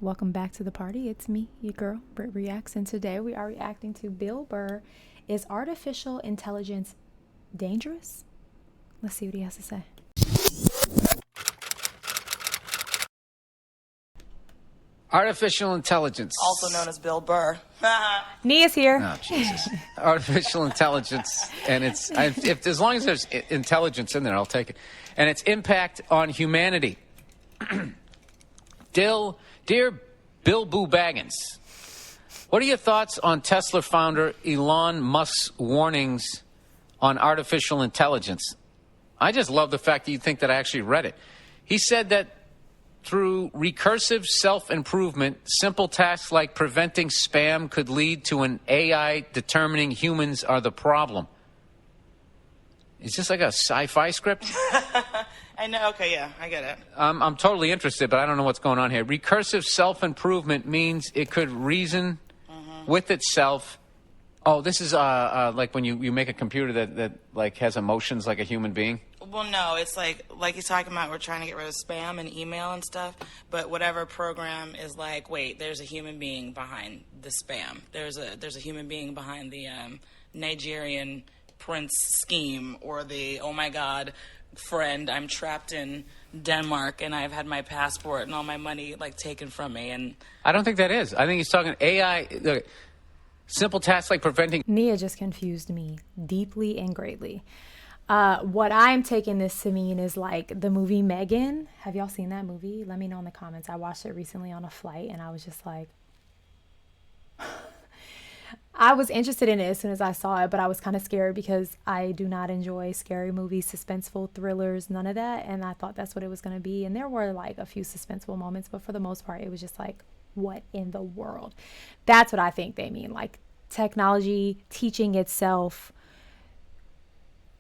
Welcome back to the party. It's me, your girl, BrittReacts, and today we are reacting to Bill Burr. Is artificial intelligence dangerous? Let's see what he has to say. Artificial intelligence. Also known as Bill Burr. Nia's here. Oh, Jesus. Artificial intelligence, and it's if as long as there's intelligence in there, I'll take it. And its impact on humanity. Dear Bill Boo Baggins, what are your thoughts on Tesla founder Elon Musk's warnings on artificial intelligence? I just love the fact that you think that I actually read it. He said that through recursive self-improvement, simple tasks like preventing spam could lead to an AI determining humans are the problem. Is this like a sci-fi script? I know. Okay, yeah, I get it. I'm totally interested, but I don't know what's going on here. Recursive self-improvement means it could reason with itself. Oh, this is like when you make a computer that like has emotions like a human being. Well, no, it's like he's talking about we're trying to get rid of spam and email and stuff, but whatever program is like, wait, there's a human being behind the spam. There's a human being behind the Nigerian prince scheme, or the, oh my God, friend, I'm trapped in Denmark and I've had my passport and all my money like taken from me. And I don't think that is. I think he's talking AI. Look, simple tasks like preventing. Nia just confused me deeply and greatly. What I'm taking this to mean is like the movie Megan. Have y'all seen that movie? Let me know in the comments. I watched it recently on a flight and I was just like, I was interested in it as soon as I saw it, but I was kind of scared because I do not enjoy scary movies, suspenseful thrillers, none of that. And I thought that's what it was going to be. And there were like a few suspenseful moments, but for the most part, it was just like, what in the world? That's what I think they mean. Like technology teaching itself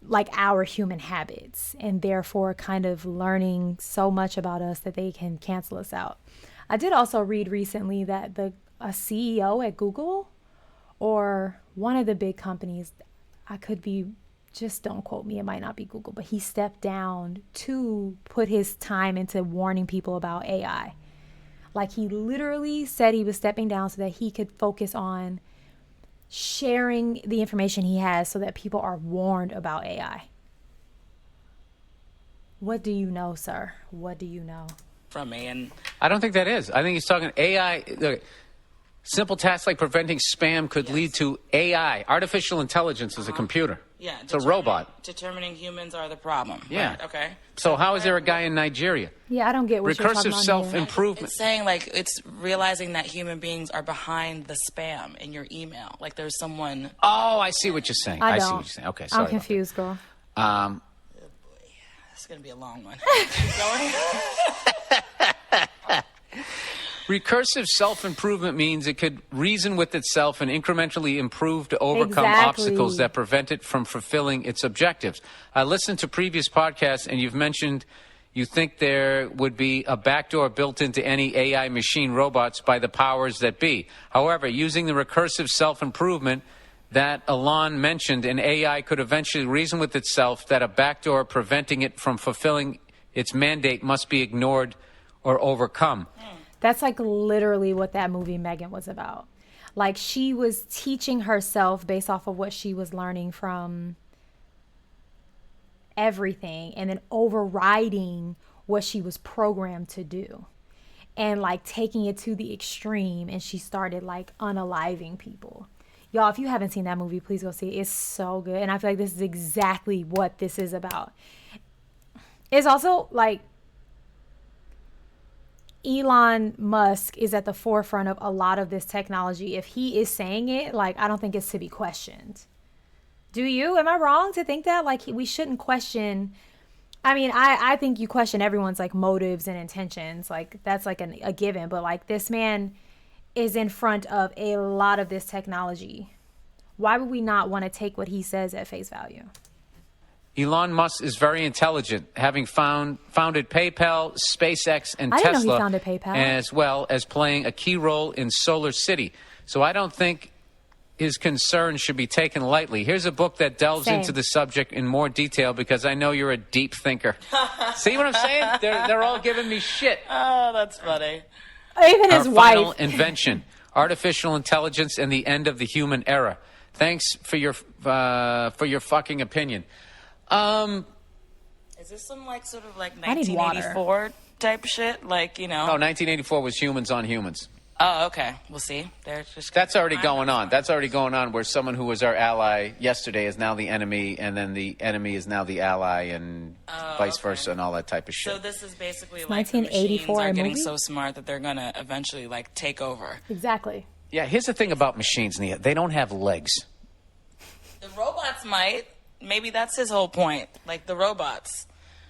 like our human habits, and therefore kind of learning so much about us that they can cancel us out. I did also read recently that a CEO at Google, or one of the big companies, I could be, just don't quote me, it might not be Google, but he stepped down to put his time into warning people about AI. Like he literally said he was stepping down so that he could focus on sharing the information he has so that people are warned about AI. What do you know, sir? What do you know? from me. And I don't think that is. I think he's talking AI. Look, simple tasks like preventing spam could lead to AI. Artificial intelligence is a computer. Yeah, it's a robot. Determining humans are the problem. Yeah. Right, okay. So how is there a guy in Nigeria? Yeah, I don't get what you're talking Recursive about. self-improvement. It's saying like it's realizing that human beings are behind the spam in your email. Like there's someone. Oh, I see what you're saying. I see don't. what you're saying. Okay, sorry. I'm confused, girl. Oh boy, this is gonna be a long one. Keep going. Recursive self-improvement means it could reason with itself and incrementally improve to overcome obstacles that prevent it from fulfilling its objectives. I listened to previous podcasts, and you've mentioned you think there would be a backdoor built into any AI machine robots by the powers that be. However, using the recursive self-improvement that Elon mentioned, an AI could eventually reason with itself that a backdoor preventing it from fulfilling its mandate must be ignored or overcome. That's like literally what that movie Megan was about. Like she was teaching herself based off of what she was learning from everything and then overriding what she was programmed to do and like taking it to the extreme, and she started like unaliving people. Y'all, if you haven't seen that movie, please go see it. It's so good. And I feel like this is exactly what this is about. It's also like Elon Musk is at the forefront of a lot of this technology. If he is saying it, like, I don't think it's to be questioned. Do you? Am I wrong to think that? Like, we shouldn't question. I mean, I think you question everyone's, like, motives and intentions. Like, that's, like, a given. But, like, this man is in front of a lot of this technology. Why would we not want to take what he says at face value? Elon Musk is very intelligent, having founded PayPal, SpaceX, and I Tesla, didn't know he founded PayPal, as well as playing a key role in Solar City. So I don't think his concerns should be taken lightly. Here's a book that delves into the subject in more detail because I know you're a deep thinker. See what I'm saying? They're all giving me shit. Oh, that's funny. Even his Our wife. final invention, artificial intelligence and the end of the human era. Thanks for your fucking opinion. Is this some like sort of like I need water. 1984 type shit? Like, you know? No, 1984 was humans on humans. Oh, okay. We'll see. They're just That's already going on. That's already going on where someone who was our ally yesterday is now the enemy, and then the enemy is now the ally, and vice versa, and all that type of shit. So this is basically It's like the 1984 machines are getting movie? so smart that they're going to eventually like take over. Exactly. Yeah, here's the thing about machines, Nia. They don't have legs. The robots might. Maybe that's his whole point. Like the robots.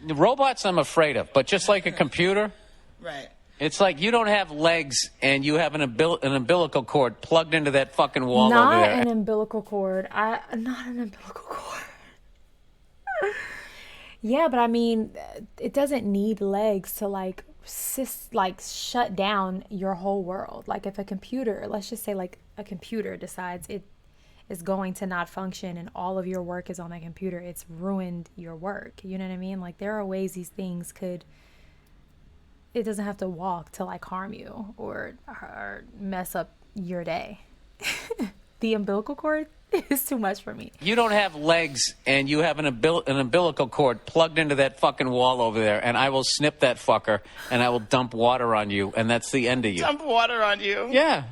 The robots I'm afraid of, but just like a computer, Right. it's like you don't have legs and you have an umbilical cord plugged into that fucking wall Not over there. an umbilical cord. Not an umbilical cord. Yeah, but I mean, it doesn't need legs to like shut down your whole world. Like if a computer, let's just say like a computer decides it is going to not function and all of your work is on that computer, it's ruined your work. You know what I mean? Like there are ways these things could, it doesn't have to walk to like harm you or mess up your day. The umbilical cord is too much for me. You don't have legs and you have an umbilical cord plugged into that fucking wall over there, and I will snip that fucker and I will dump water on you, and that's the end of you. Dump water on you. Yeah.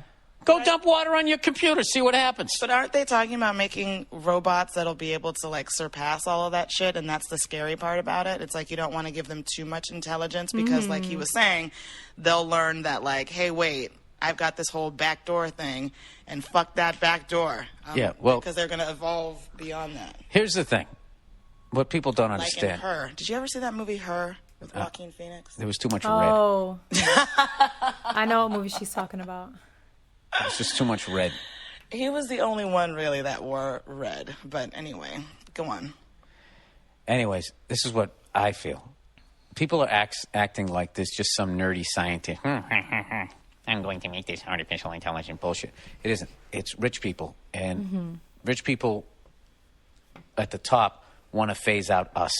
Go dump water on your computer, see what happens. But aren't they talking about making robots that'll be able to like surpass all of that shit? And that's the scary part about it. It's like you don't want to give them too much intelligence because like he was saying, they'll learn that like, hey, wait, I've got this whole backdoor thing and fuck that back door. Yeah, well, because they're going to evolve beyond that. Here's the thing. What people don't Like in understand. Her. Did you ever see that movie Her with Joaquin Phoenix? There was too much red. Oh. I know what movie she's talking about. It's just too much red. He was the only one really that wore red. But anyway, go on. Anyways, this is what I feel. People are acting like this just some nerdy scientist. I'm going to make this artificial intelligence bullshit. It isn't. It's rich people. And rich people at the top want to phase out us.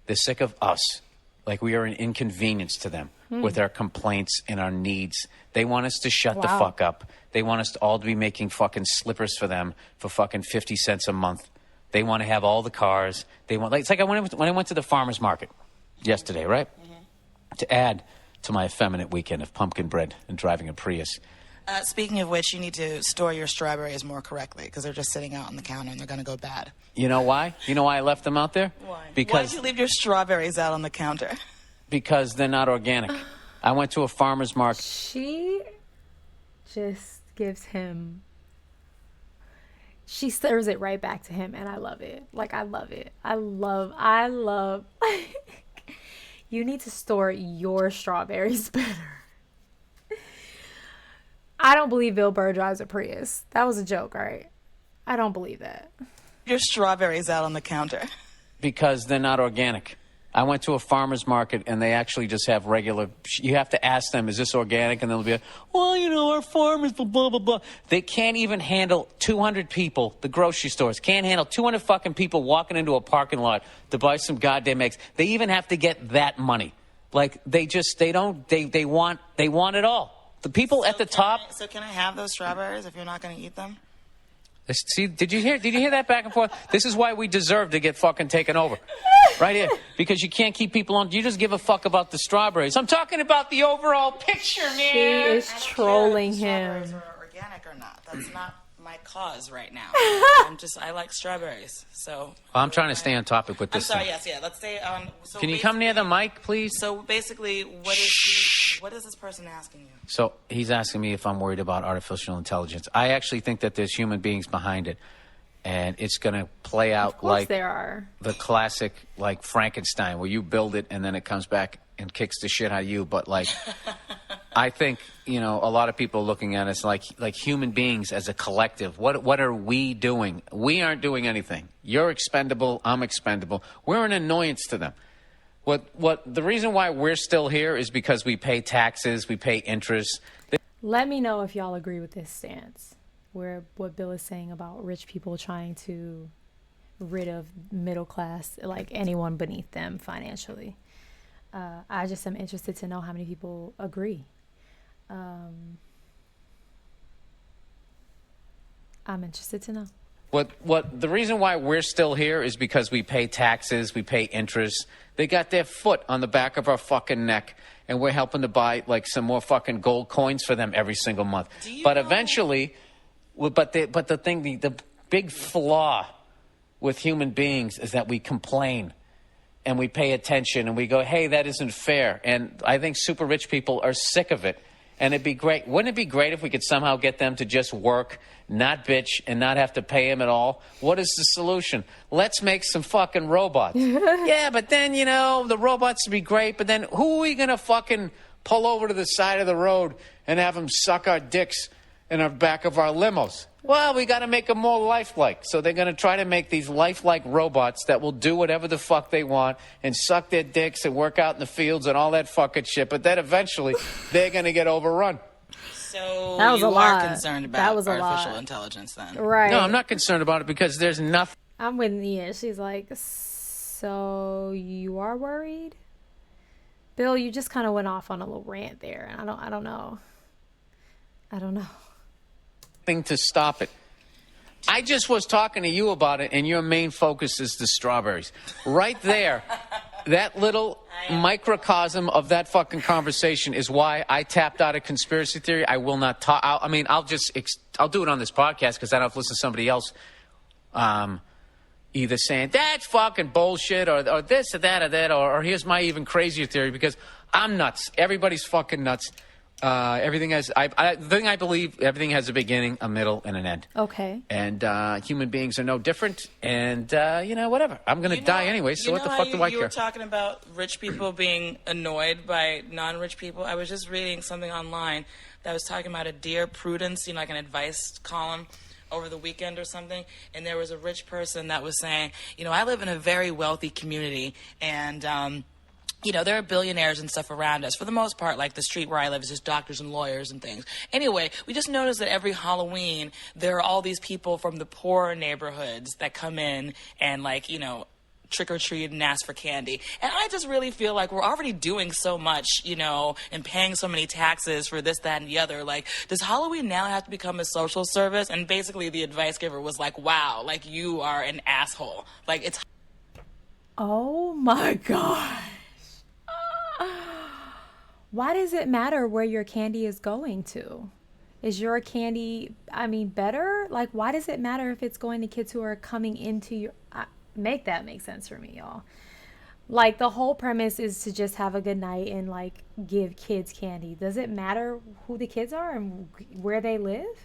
They're sick of us. Like we are an inconvenience to them with our complaints and our needs. They want us to shut the fuck up. They want us to all to be making fucking slippers for them for fucking 50 cents a month. They want to have all the cars. They want, like, it's like when I went to the farmer's market yesterday, right? To add to my effeminate weekend of pumpkin bread and driving a Prius. Speaking of which, you need to store your strawberries more correctly because they're just sitting out on the counter and they're going to go bad. You know why? You know why I left them out there? Why? Because Why did you leave your strawberries out on the counter? Because they're not organic. I went to a farmer's market. She just gives him, she stirs it right back to him, and I love it. Like, I love it. I love you need to store your strawberries better. I don't believe Bill Burr drives a Prius. That was a joke, right? I don't believe that. Your strawberries out on the counter. Because they're not organic. I went to a farmer's market and they actually just have regular, you have to ask them, is this organic? And they'll be like, well, you know, our farm is blah, blah, blah. They can't even handle 200 people. The grocery stores can't handle 200 fucking people walking into a parking lot to buy some goddamn eggs. They even have to get that money. Like, they want it all. The people at the top. So can I have those strawberries if you're not going to eat them? See, did you hear that back and forth? This is why we deserve to get fucking taken over. Right here. Because you can't keep people on. You just give a fuck about the strawberries. I'm talking about the overall picture, man. She is trolling him. Strawberries are organic or not. That's not my cause right now. I like strawberries. So I'm trying to stay on topic with I'm this sorry, thing. yes, yeah. Let's stay on. So Can you come near the mic, please? So basically, what is this person asking you? So he's asking me if I'm worried about artificial intelligence. I actually think that there's human beings behind it. And it's going to play out Of course like there are. the classic, like Frankenstein, where you build it and then it comes back and kicks the shit out of you. But like, I think, you know, a lot of people are looking at us like human beings as a collective. What are we doing? We aren't doing anything. You're expendable. I'm expendable. We're an annoyance to them. The reason why we're still here is because we pay taxes, we pay interest. Let me know if y'all agree with this stance, where what Bill is saying about rich people trying to rid of middle class, like anyone beneath them financially. I just am interested to know how many people agree. I'm interested to know. What the reason why we're still here is because we pay taxes, we pay interest. They got their foot on the back of our fucking neck, and we're helping to buy like some more fucking gold coins for them every single month. But eventually, the big flaw with human beings is that we complain and we pay attention and we go, hey, that isn't fair. And I think super rich people are sick of it. And it'd be great. Wouldn't it be great if we could somehow get them to just work, not bitch, and not have to pay them at all? What is the solution? Let's make some fucking robots. Yeah, but then, you know, the robots would be great, but then who are we going to fucking pull over to the side of the road and have them suck our dicks in the back of our limos? Well, we got to make them more lifelike. So they're going to try to make these lifelike robots that will do whatever the fuck they want and suck their dicks and work out in the fields and all that fucking shit. But then eventually they're going to get overrun. So That was you a are lot. concerned That about was a artificial lot. intelligence then? Right. No, I'm not concerned about it because there's nothing. I'm with Nia. She's like, so you are worried? Bill, you just kind of went off on a little rant there. And I don't know. Thing to stop it. I just was talking to you about it, and your main focus is the strawberries. Right there, that little microcosm of that fucking conversation is why I tapped out of conspiracy theory. I will not talk. I'll do it on this podcast because I don't have to listen to somebody else either saying that's fucking bullshit or this or that or here's my even crazier theory because I'm nuts. Everybody's fucking nuts. Everything has. The thing I believe, everything has a beginning, a middle, and an end. Okay. And human beings are no different. And whatever. I'm gonna die anyway. So what the fuck do I care? You were talking about rich people being annoyed by non-rich people. I was just reading something online that was talking about a Dear Prudence, like an advice column over the weekend or something, and there was a rich person that was saying, I live in a very wealthy community, and there are billionaires and stuff around us. For the most part, like the street where I live is just doctors and lawyers and things. Anyway, we just noticed that every Halloween, there are all these people from the poorer neighborhoods that come in and trick-or-treat and ask for candy. And I just really feel like we're already doing so much, and paying so many taxes for this, that, and the other. Like, does Halloween now have to become a social service? And basically the advice giver was like, wow, like you are an asshole. Like, it's... Oh my God. Why does it matter where your candy is going to? Is your candy, better? Like, why does it matter if it's going to kids who are coming into your... make that make sense for me, y'all. Like, the whole premise is to just have a good night and, like, give kids candy. Does it matter who the kids are and where they live?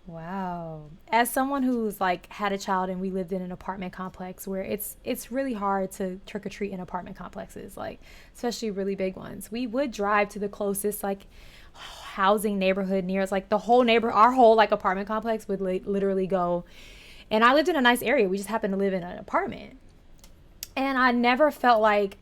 Wow. As someone who's like had a child and we lived in an apartment complex where it's really hard to trick or treat in apartment complexes, like especially really big ones. We would drive to the closest like housing neighborhood near us, like our whole like apartment complex would literally go. And I lived in a nice area. We just happened to live in an apartment. And I never felt like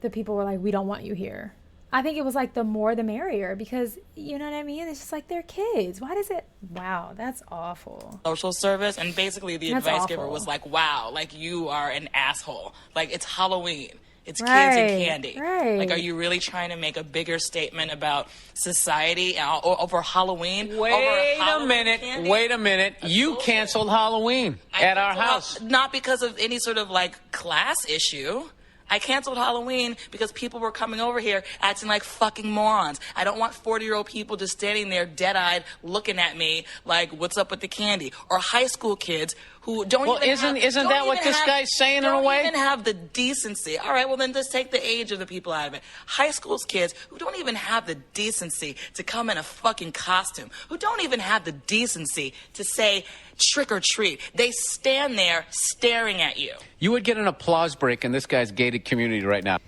the people were like, we don't want you here. I think it was like the more the merrier because, you know what I mean? It's just like they're kids. Why does it? Wow, that's awful. Social service. And basically the advice giver was like, wow, like you are an asshole. Like it's Halloween. It's kids and candy. Right. Like, are you really trying to make a bigger statement about society over Halloween? Wait a minute. You canceled Halloween at our house. Not because of any sort of like class issue. I canceled Halloween because people were coming over here acting like fucking morons. I don't want 40-year-old people just standing there dead-eyed looking at me like, what's up with the candy? Or high school kids who don't isn't that what this guy's saying in a way? Don't even have the decency. All right, well then just take the age of the people out of it. High school's kids who don't even have the decency to come in a fucking costume, who don't even have the decency to say trick or treat. They stand there staring at you. You would get an applause break in this guy's gated community right now.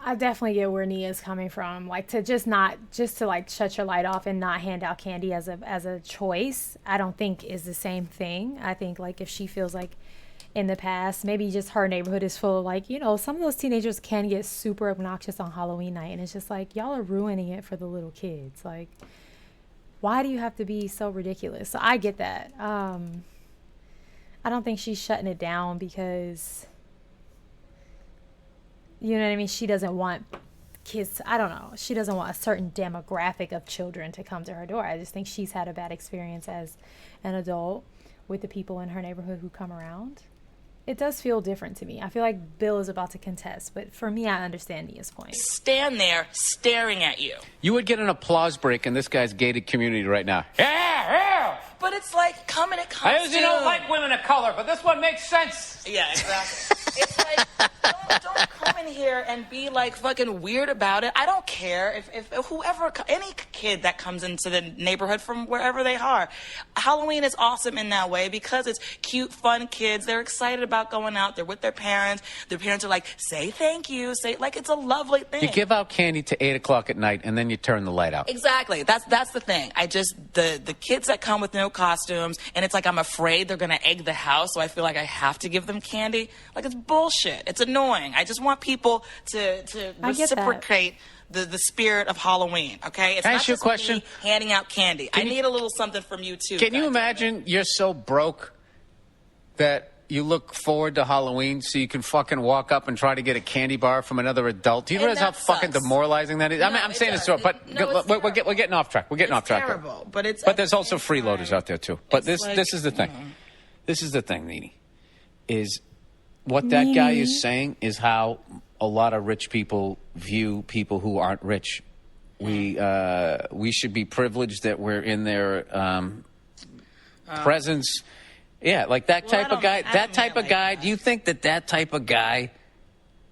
I definitely get where Nia's coming from. Like to like shut your light off and not hand out candy as a choice, I don't think is the same thing. I think like if she feels like in the past, maybe just her neighborhood is full of like, some of those teenagers can get super obnoxious on Halloween night. And it's just like, y'all are ruining it for the little kids. Like, why do you have to be so ridiculous? So I get that. I don't think she's shutting it down because you know what I mean? She doesn't want kids, I don't know. She doesn't want a certain demographic of children to come to her door. I just think she's had a bad experience as an adult with the people in her neighborhood who come around. It does feel different to me. I feel like Bill is about to contest, but for me, I understand Nia's point. Stand there staring at you. You would get an applause break in this guy's gated community right now. Yeah! But it's like, come in a costume. I usually don't like women of color, but this one makes sense. Yeah, exactly. It's like, don't come in here and be like fucking weird about it. I don't care if whoever, any kid that comes into the neighborhood from wherever they are. Halloween is awesome in that way because it's cute, fun kids. They're excited about going out. They're with their parents. Their parents are like, say thank you. Say, like, it's a lovely thing. You give out candy to 8 o'clock at night, and then you turn the light out. Exactly. That's the thing. I just, the kids that come with no costumes, and it's like I'm afraid they're going to egg the house, so I feel like I have to give them candy. Like, it's bullshit. It's annoying. I just want people to reciprocate the spirit of Halloween, okay? It's Can I not ask you a just question? me handing out candy. I need a little something from you, too. Can you imagine you're so broke that you look forward to Halloween so you can fucking walk up and try to get a candy bar from another adult? Do you realize how fucking demoralizing that is? I mean, I'm saying this, but we're getting off track. We're getting off track. Terrible, but it's. But there's also freeloaders out there too. But this is the thing. You know. This is the thing, Nene. Is what that guy is saying is how a lot of rich people view people who aren't rich. We should be privileged that we're in their presence. Yeah, like that type of guy. That type of guy. Do you think that type of guy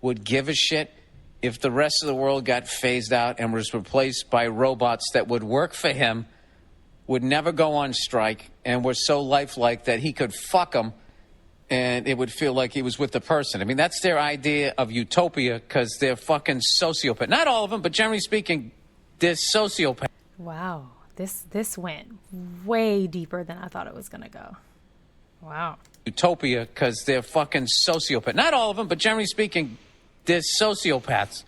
would give a shit if the rest of the world got phased out and was replaced by robots that would work for him, would never go on strike, and were so lifelike that he could fuck them, and it would feel like he was with the person? I mean, that's their idea of utopia because they're fucking sociopaths. Not all of them, but generally speaking, they're sociopaths. Wow, this went way deeper than I thought it was gonna go. Wow. Utopia because they're fucking sociopaths. Not all of them, but generally speaking, they're sociopaths.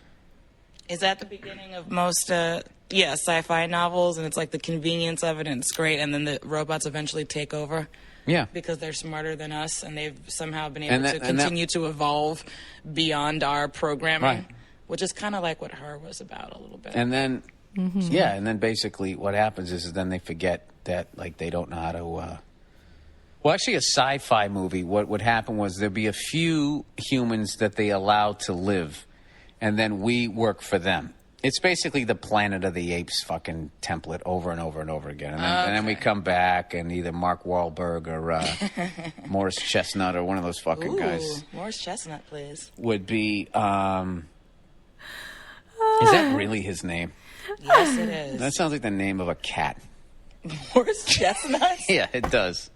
Is that the beginning of most, sci-fi novels? And it's like the convenience of it, and it's great. And then the robots eventually take over. Yeah. Because they're smarter than us, and they've somehow been able to continue to evolve beyond our programming. Right. Which is kind of like what Her was about a little bit. And then, yeah, and then basically what happens is then they forget that, like, they don't know how to... Well, actually, a sci-fi movie, what would happen was there'd be a few humans that they allow to live, and then we work for them. It's basically the Planet of the Apes fucking template over and over and over again. And then we come back, and either Mark Wahlberg or Morris Chestnut or one of those fucking guys. Morris Chestnut, please. Would be... is that really his name? Yes, it is. That sounds like the name of a cat. Morris Chestnut? Yeah, it does.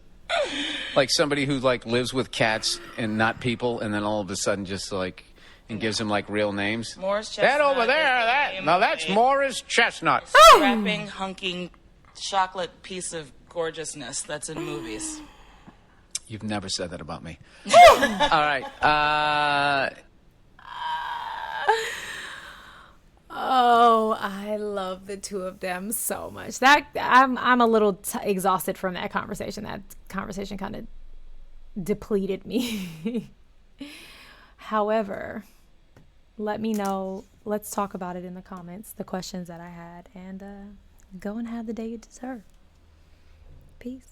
Like somebody who like lives with cats and not people, and then all of a sudden just like and gives them like real names. Morris Chestnut. That over there, that's Morris Chestnut. Strapping, hunking, chocolate piece of gorgeousness that's in movies. You've never said that about me. All right. Oh, I love the two of them so much. That I'm a little exhausted from that conversation. That conversation kind of depleted me. However, let me know. Let's talk about it in the comments, the questions that I had, and go and have the day you deserve. Peace.